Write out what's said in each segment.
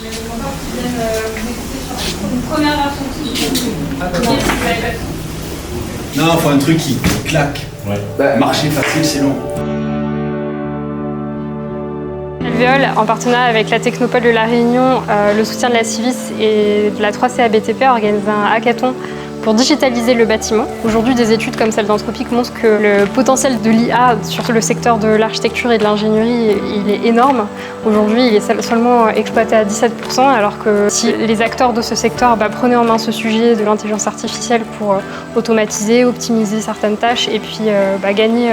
Mais le moteur qui vient vous écouter sur une première version de ce Non, il faut un truc qui claque. Ouais. Marcher facile, c'est long. Alvéole, en partenariat avec la Technopole de La Réunion, le soutien de la Civis et de la 3CA BTP, organise un hackathon pour digitaliser le bâtiment. Aujourd'hui, des études comme celle d'Anthropic montrent que le potentiel de l'IA sur le secteur de l'architecture et de l'ingénierie, il est énorme. Aujourd'hui, il est seulement exploité à 17%, alors que si les acteurs de ce secteur prenaient en main ce sujet de l'intelligence artificielle pour automatiser, optimiser certaines tâches et puis gagner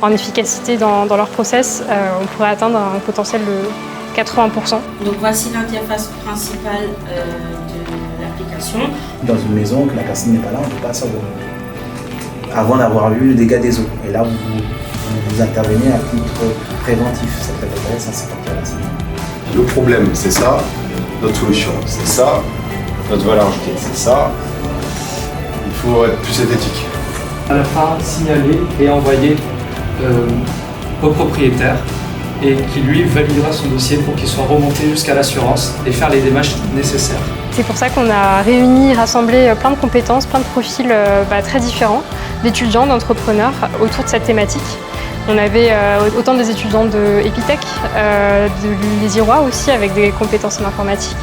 en efficacité dans leur process, on pourrait atteindre un potentiel de 80%. Donc voici l'interface principale de l'application. Dans une maison, que la personne n'est pas là, on ne peut pas savoir. Avant d'avoir vu le dégât des eaux. Et là, vous intervenez à titre préventif. Ça peut être ça, c'est pas clair. Le problème, c'est ça. Notre solution, c'est ça. Notre valeur ajoutée, c'est ça. Il faut être plus synthétique. À la fin, signaler et envoyer au propriétaire et qui lui validera son dossier pour qu'il soit remonté jusqu'à l'assurance et faire les démarches nécessaires. C'est pour ça qu'on a réuni, rassemblé plein de compétences, plein de profils très différents, d'étudiants, d'entrepreneurs autour de cette thématique. On avait autant des étudiants de Epitech, des Irois aussi avec des compétences en informatique,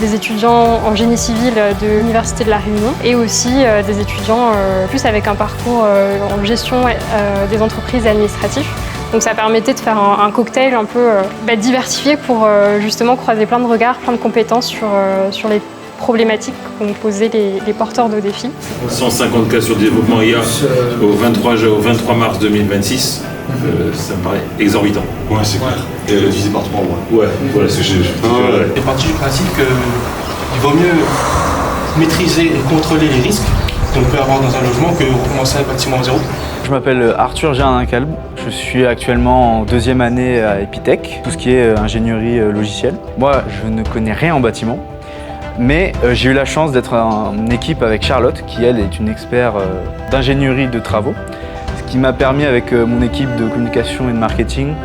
des étudiants en génie civil de l'Université de La Réunion et aussi des étudiants plus avec un parcours en gestion des entreprises et administratifs. Donc ça permettait de faire un cocktail un peu diversifié pour justement croiser plein de regards, plein de compétences sur les problématiques qu'ont posées les porteurs de défis. 150 cas sur le développement IA au 23 mars 2026, ça me paraît exorbitant. Ouais, c'est clair. Et divisé par 3 mois. Ouais, voilà, c'est ce que j'ai. C'est parti du principe qu'il vaut mieux maîtriser et contrôler les risques qu'on peut avoir dans un logement que recommencer un bâtiment à zéro. Je m'appelle Arthur Gernin-Calbe, je suis actuellement en 2e année à Epitech, tout ce qui est ingénierie logicielle. Moi, je ne connais rien en bâtiment, mais j'ai eu la chance d'être en équipe avec Charlotte, qui elle est une experte d'ingénierie de travaux, ce qui m'a permis avec mon équipe de communication et de marketing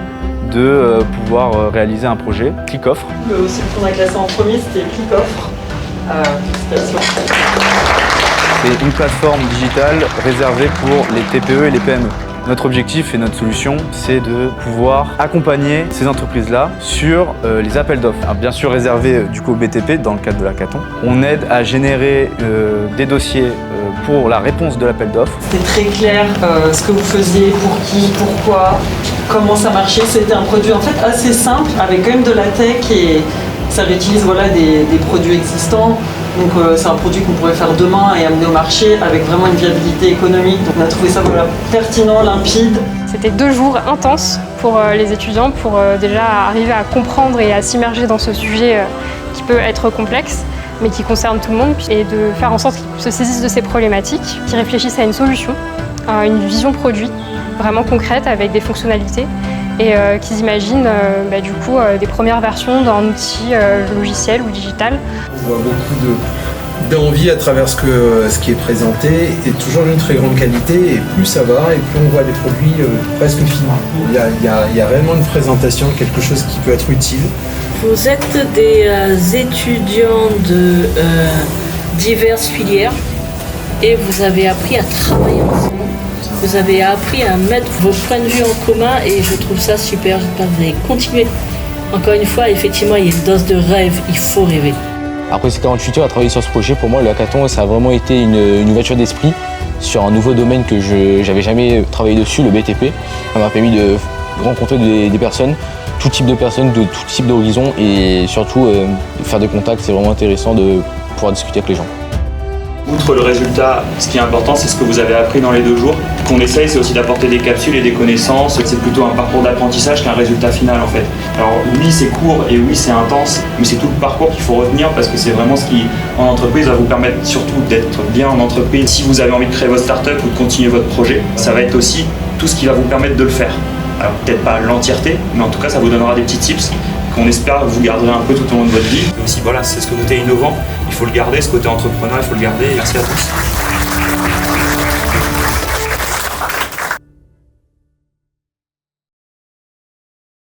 de pouvoir réaliser un projet, ClickOffre. Celui qu'on a classé en premier, c'était ClickOffre. C'est une plateforme digitale réservée pour les TPE et les PME. Notre objectif et notre solution, c'est de pouvoir accompagner ces entreprises-là sur les appels d'offres. Bien sûr réservé du coup au BTP dans le cadre de l'hackathon. On aide à générer des dossiers pour la réponse de l'appel d'offres. C'était très clair ce que vous faisiez, pour qui, pourquoi, comment ça marchait. C'était un produit en fait assez simple avec quand même de la tech et ça réutilise des produits existants. Donc c'est un produit qu'on pourrait faire demain et amener au marché avec vraiment une viabilité économique. Donc on a trouvé ça pertinent, limpide. C'était 2 jours intenses pour les étudiants pour déjà arriver à comprendre et à s'immerger dans ce sujet qui peut être complexe mais qui concerne tout le monde et de faire en sorte qu'ils se saisissent de ces problématiques, qu'ils réfléchissent à une solution, à une vision produit vraiment concrète avec des fonctionnalités et qu'ils imaginent des premières versions d'un outil logiciel ou digital. On voit beaucoup d'envie à travers ce qui est présenté et toujours d'une très grande qualité et plus ça va et plus on voit des produits presque finis. Il y a réellement une présentation, quelque chose qui peut être utile. Vous êtes des étudiants de diverses filières et vous avez appris à travailler ensemble. Vous avez appris à mettre vos points de vue en commun et je trouve ça super. J'espère que vous allez continuer. Encore une fois, effectivement, il y a une dose de rêve, il faut rêver. Après ces 48 heures à travailler sur ce projet, pour moi, le hackathon, ça a vraiment été une ouverture d'esprit sur un nouveau domaine que je n'avais jamais travaillé dessus, le BTP. Ça m'a permis de rencontrer des personnes, tout type de personnes, de tout type d'horizons et surtout de faire des contacts. C'est vraiment intéressant de pouvoir discuter avec les gens. Outre le résultat, ce qui est important, c'est ce que vous avez appris dans les 2 jours. Ce qu'on essaye, c'est aussi d'apporter des capsules et des connaissances. C'est plutôt un parcours d'apprentissage qu'un résultat final, en fait. Alors oui, c'est court et oui, c'est intense, mais c'est tout le parcours qu'il faut retenir parce que c'est vraiment ce qui, en entreprise, va vous permettre surtout d'être bien en entreprise. Si vous avez envie de créer votre start-up ou de continuer votre projet, ça va être aussi tout ce qui va vous permettre de le faire. Alors peut-être pas l'entièreté, mais en tout cas, ça vous donnera des petits tips qu'on espère que vous garderez un peu tout au long de votre vie. Et aussi, voilà, c'est ce côté innovant. Il faut le garder, ce côté entrepreneur, il faut le garder. Merci à tous.